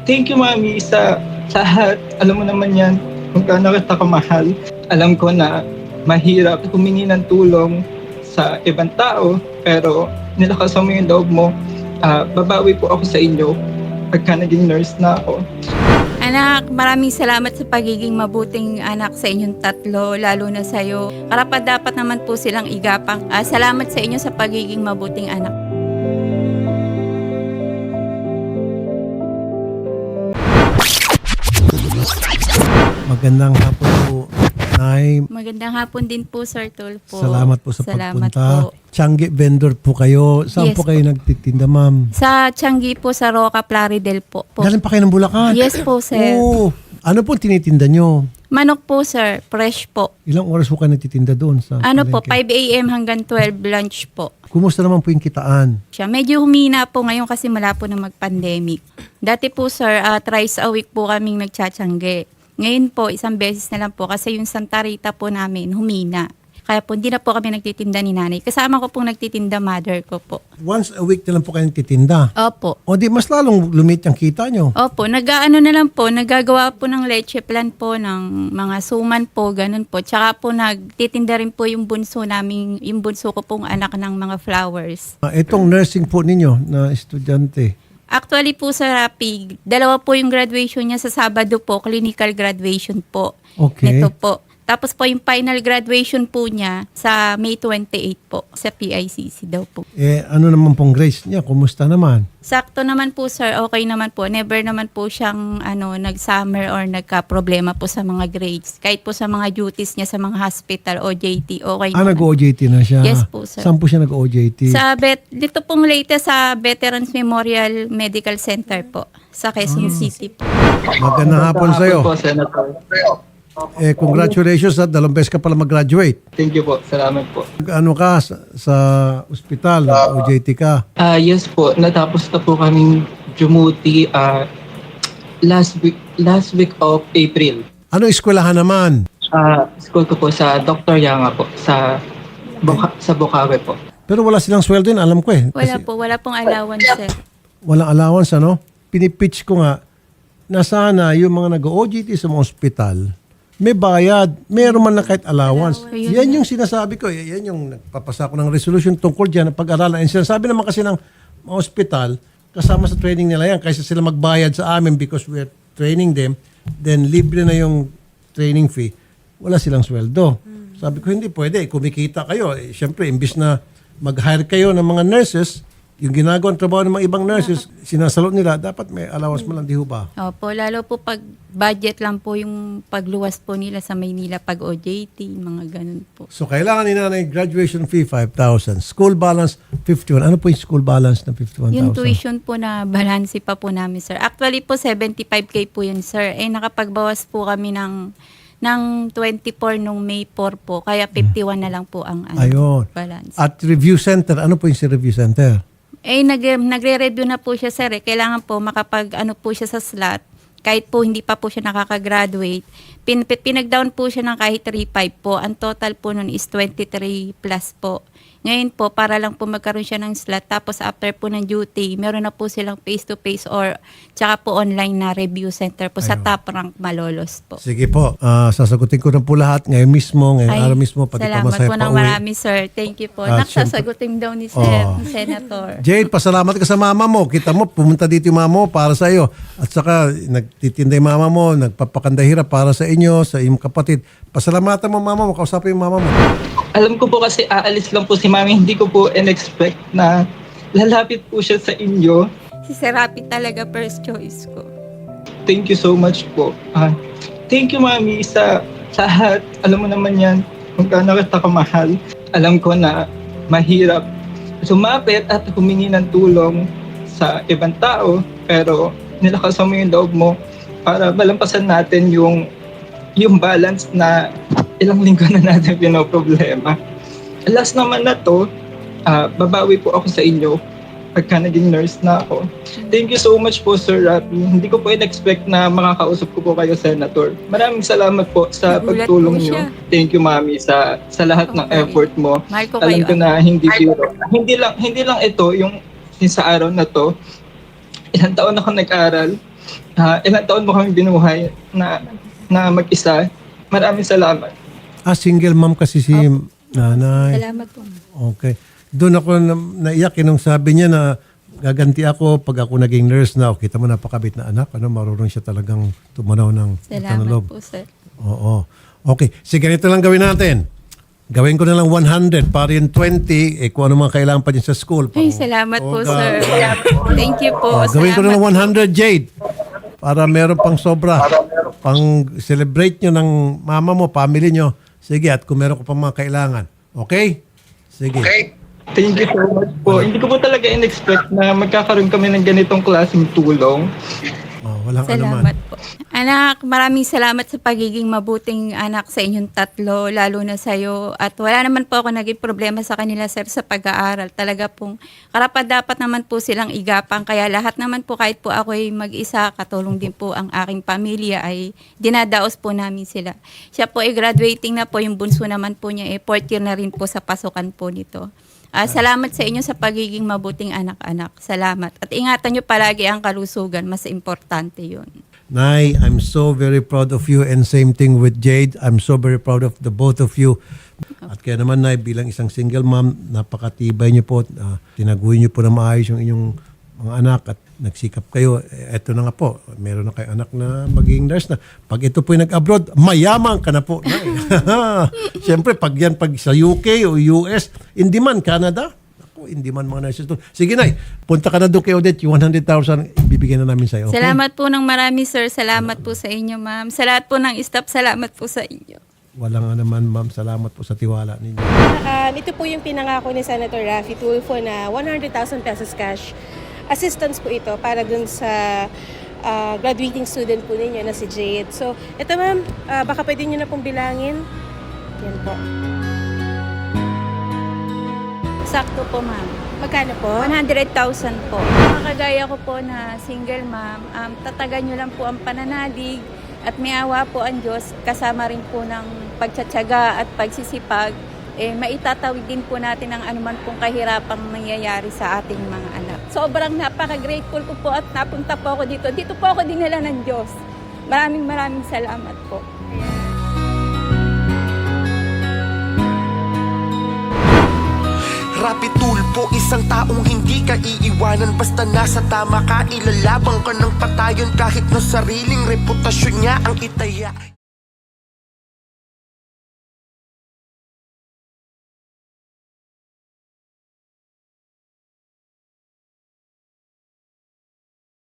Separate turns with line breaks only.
Thank you, Mami, sa lahat. Alam mo naman yan, kung gaano kita kamahal. Alam ko na mahirap humingi ng tulong sa ibang tao, pero nilakasan mo yung loob mo. Babawi po ako sa inyo pagka naging nurse na ako.
Anak, maraming salamat sa pagiging mabuting anak sa inyong tatlo, lalo na sa iyo. Karapat-dapat naman po silang igapang. Salamat sa inyo sa pagiging mabuting anak.
Magandang hapon po, Nay.
Magandang hapon din po, Sir Tulfo.
Salamat po sa
Salamat
pagpunta.
po.
Tiangge vendor po kayo. Saan
Yes
po kayo nagtitinda, ma'am?
Sa Tiangge po, sa Roca Plaridel po.
Galing pa kayo ng Bulacan?
Yes po, sir.
Oo. Ano po tinitinda nyo?
Manok po, sir. Fresh po.
Ilang oras po kayo nagtitinda doon? Sa
Ano po,
palengke?
5 a.m. hanggang 12 lunch po.
Kumusta naman po yung kitaan?
Siya. Medyo humina po ngayon kasi mula po na mag-pandemic. Dati po, sir, thrice a week po kaming nagtsatsyangge. Ngayon po, isang beses na lang po kasi yung Santa Rita po namin humina. Kaya po, hindi na po kami nagtitinda ni nanay. Kasama ko pong nagtitinda mother ko po.
Once a week na lang po kayo nagtitinda?
Opo.
O di mas lalong lumit yung kita nyo?
Opo, nag-ano na lang po, nagagawa po ng leche plan po, ng mga suman po, ganun po. Tsaka po nagtitinda rin po yung bunso namin, yung bunso ko pong anak ng mga flowers.
Itong nursing po ninyo na estudyante,
Actually po sa Rapig, 2 po yung graduation niya sa Sabado po, clinical graduation po.
okay.
Nito po. Tapos po yung final graduation po niya sa May 28 po, sa PICC daw po.
Ano naman pong grades niya? Kumusta naman?
Sakto naman po, sir, okay naman po. Never naman po siyang nag-summer or nagka-problema po sa mga grades. Kahit po sa mga duties niya sa mga hospital, OJT, okay naman.
Nag-OJT na siya?
Yes po, sir.
Saan po siya nag-OJT?
Dito pong latest sa Veterans Memorial Medical Center po, sa Quezon City po.
Magandang hapon sa'yo.
Po, Senator.
Congratulations at 2 beses ka pala mag-graduate.
Thank you po. Salamat po.
Ano ka sa ospital, OJT ka?
Yes po. Natapos na po kaming dumuti last week of April.
Ano eskwelahan naman?
School ko po sa Dr. Yanga po sa Bukawi po.
Pero wala silang sweldo yun, alam ko eh.
Wala
Kasi
po, wala pong allowance, sir.
walang allowance, ano? Pinipitch ko nga na sana yung mga nag-OJT sa mga ospital, may bayad, meron man lang kahit allowance. Yan yung sinasabi ko. Yan yung nagpapasa ko ng resolution tungkol dyan, pag-aralan. And sinasabi naman kasi ng mga ospital, kasama sa training nila yan, kaysa sila magbayad sa amin because we're training them, then libre na yung training fee, wala silang sweldo. Sabi ko, hindi pwede. Kumikita kayo. Siyempre, imbis na mag-hire kayo ng mga nurses, yung ginagawang trabaho ng mga ibang nurses, sinasalot nila, dapat may allowance mo lang, di ho ba?
Opo, lalo po pag budget lang po yung pagluwas po nila sa Maynila pag OJT, mga ganun po.
So, kailangan ni nanay graduation fee, 5,000. School balance, 51. Ano po yung school balance na 51,000?
Yung tuition po na balanse pa po namin, sir. Actually po, 75K po yun, sir. Nakapagbawas po kami ng 24 nung May 4 po. Kaya 51 na lang po ang
Ayun.
balance.
At review center, ano po yung si review center?
Nagre-review na po siya, sir. Kailangan po po siya sa slot. Kahit po hindi pa po siya nakaka-graduate. Pinag-down po siya ng kahit 3.5 po. Ang total po nun is 23 plus po. Ngayon po, para lang po magkaroon siya ng slot. Tapos after po ng duty, meron na po silang face-to-face or tsaka po online na review center po sa Top Rank Malolos po.
Sige po, sasagutin ko na po lahat ngayong araw mismo, pati
salamat
pamasahe
po
pa
ng
uwi.
marami, sir. Thank you po. Sasagutin daw ni Senator.
Jade, pasalamat ka sa mama mo. Kita mo, pumunta dito yung mama mo para sa iyo. At saka, nagtitinda yung mama mo, nagpapakandahira para sa inyo, sa iyong kapatid. Pasalamatan mo mama mo, kausapin yung mama mo.
Alam ko po kasi aalis lang po si Mami. Hindi ko po in-expect na lalapit po siya sa inyo.
Si Serapi talaga first choice ko.
Thank you so much po. Thank you, Mami, sa lahat. Alam mo naman yan, kung gaano kita kamahal. Alam ko na mahirap sumapit at humingi ng tulong sa ibang tao, pero nilakasan mo yung loob mo para malampasan natin yung balance na ilang linggo na natin pinoproblema. Last naman na to, babawi po ako sa inyo pagka naging nurse na ako. Thank you so much po, Sir Rapi. Hindi ko po in-expect na makakausap ko po kayo, Senator. Maraming salamat po sa
Nagulat
pagtulong
po
niyo.
siya.
Thank you, Mami, sa lahat ng effort mo.
Mahal ko
Alam
kayo.
ko na hindi biro. Hindi lang ito yung sa araw na to. Ilang taon ako nag-aral. ilang taon mo kami binuhay na mag-isa. Maraming salamat.
Single mom kasi si nanay.
Salamat po.
Okay. Doon ako naiyak nung sabi niya na gaganti ako pag ako naging nurse na. Kita mo, napakabit na anak. Marunong siya talagang tumanaw ng
Salamat
loob.
po, sir.
Oo. Okay. Sige, ganito lang gawin natin. Gawin ko na lang 100 para yung 20, kung ano mga kailangan pa din sa school.
Ay, salamat po, sir. Thank you po.
Gawin ko na lang 100, Jade. Para meron pang sobra. Pang celebrate nyo ng mama mo, family nyo. Sige, at kung meron ko pang mga kailangan. Okay? Sige.
Thank you so much po. Hindi ko po talaga in-expect na magkakaroon kami ng ganitong klaseng tulong.
Walang anuman.
Salamat po. Anak, maraming salamat sa pagiging mabuting anak sa inyong tatlo, lalo na sa iyo. At wala naman po ako naging problema sa kanila, sir, sa pag-aaral. Talaga pong karapat-dapat naman po silang igapang. Kaya lahat naman po, kahit po ako ay mag-isa, katulong din po ang aking pamilya, ay dinadaos po namin sila. Siya po ay graduating na po, yung bunso naman po niya, fourth year na rin po sa pasukan po nito. Salamat sa inyo sa pagiging mabuting anak-anak. Salamat. At ingatan nyo palagi ang kalusugan. Mas importante yun.
Nay, I'm so very proud of you, and same thing with Jade. I'm so very proud of the both of you. At kaya naman, Nay, bilang isang single mom, napakatibay niyo po. Tinaguhin niyo po na maayos yung inyong mga anak at nagsikap kayo. Eto na nga po, meron na kayo anak na maging nurse na. Pag ito po yung nag-abroad, mayaman ka na po, Nay. Siyempre, pag sa UK o US, hindi man Canada, hindi man mga nurses doon. Sige, Nay, punta ka na doon kay Odette, yung 100,000, ibibigay na namin sa'yo. Okay?
Salamat po ng marami, sir. Salamat po sa inyo, ma'am. Sa lahat po ng staff, salamat po sa inyo.
Walang naman, ma'am. Salamat po sa tiwala ninyo.
Ito po yung pinangako ni Senator Raffy Tulfo na 100,000 pesos cash assistance po ito para dun sa graduating student po ninyo na si Jade. So, ito ma'am, baka pwede nyo na pong bilangin. Yan po.
Sakto po, ma'am.
Magkano po?
100,000 po. Mga kagaya ko po na single ma'am, tatagan nyo lang po ang pananalig at may awa po ang Diyos, kasama rin po ng pagtsatsaga at pagsisipag, maitatawid din po natin ang anuman pong kahirapang nangyayari sa ating mga anak. Sobrang napaka-grateful ko po at napunta po ako dito. Dito po ako dinala ng Diyos. Maraming salamat po.
Rapi Tulfo, isang taong hindi ka iiwanan. Basta nasa tama ka, ilalabang ka ng patayon. Kahit na sariling reputasyon niya ang itaya.